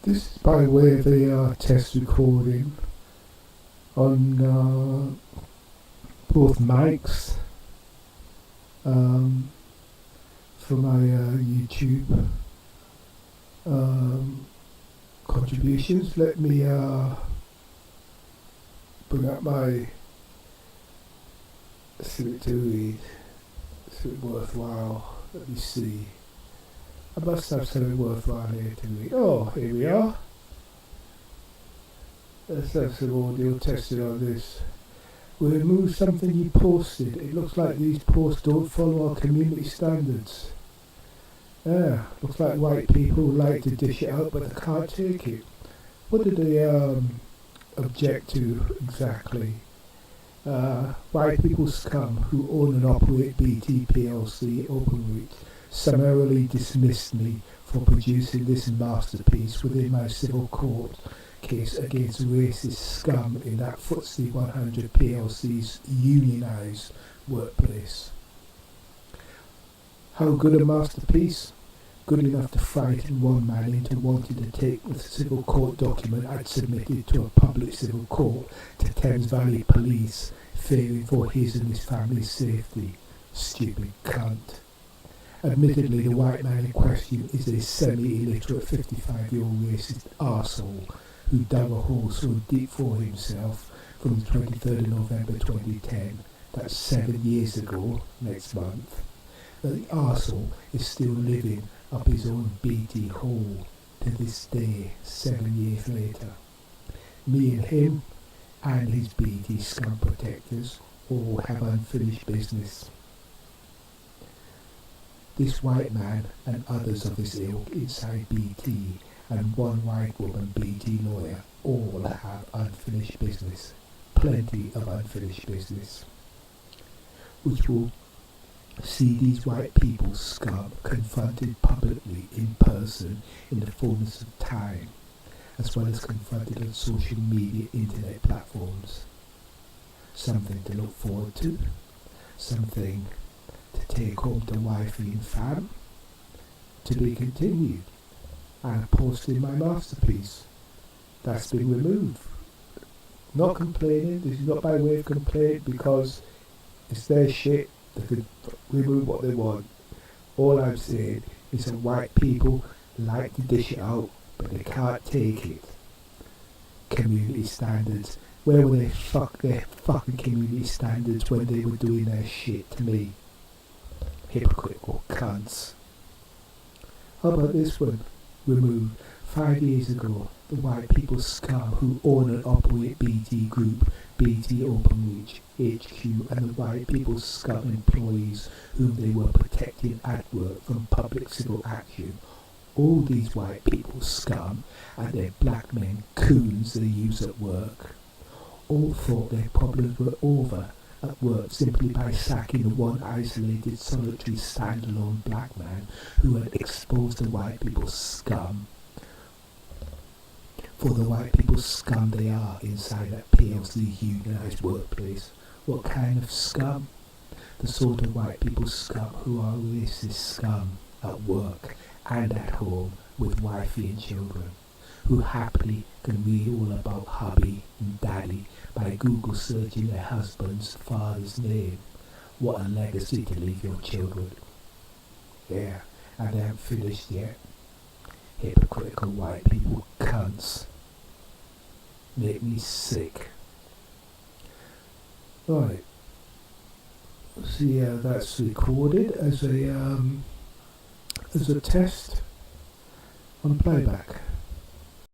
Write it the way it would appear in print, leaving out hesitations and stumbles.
This is by way of a test recording on both mics for my YouTube contributions. Let me bring up my see it worthwhile. Let me see. I must have something worthwhile here to read. Oh, here we are. Let's have some audio testing on this. We remove something you posted. It looks like these posts don't follow our community standards. Yeah, looks like white people like to dish it out, but they can't take it. What did they object to exactly? White people scum who own and operate BT PLC Openreach summarily dismissed me for producing this masterpiece within my civil court case against racist scum in that FTSE 100 PLC's unionised workplace. How good a masterpiece? Good enough to frighten one man into wanting to take the civil court document I'd submitted to a public civil court to Thames Valley Police, fearing for his and his family's safety. Stupid cunt. Admittedly, the white man in question is a semi-illiterate 55-year-old racist arsehole who dug a hole so deep for himself from the 23rd of November 2010, that's 7 years ago, next month, that the arsehole is still living up his own BT hole to this day, 7 years later. Me and him and his BT scum protectors all have unfinished business. This white man and others of his ilk inside BT and one white woman BT lawyer all have unfinished business, plenty of unfinished business, which will see these white people scum confronted publicly in person in the fullness of time, as well as confronted on social media internet platforms. Something to look forward to, something to take home to wifey and fam, to be continued. I posted my masterpiece. That's been removed. Not complaining, this is not by way of complaint because it's their shit. They can remove what they want. All I'm saying is that white people like to dish it out, but they can't take it. Community standards. Where were they fuck their fucking community standards when they were doing their shit to me? Hypocritical cunts. How about this one? Removed 5 years ago. The white people scum who own and operate BT Group, BT Openreach, HQ, and the white people scum employees whom they were protecting at work from public civil action. All these white people scum and their black men coons they use at work all thought their problems were over at work simply by sacking the one isolated, solitary, standalone black man who had exposed the white people's scum. For the white people's scum they are inside that PLC unionised workplace. What kind of scum? The sort of white people's scum who are racist scum at work and at home with wifey and children, who happily can read all about hubby and daddy by Google searching their husband's father's name. What a legacy to leave your children. Yeah, and I haven't finished yet. Hypocritical white people cunts. Make me sick. Right. See how that's recorded as a test on playback.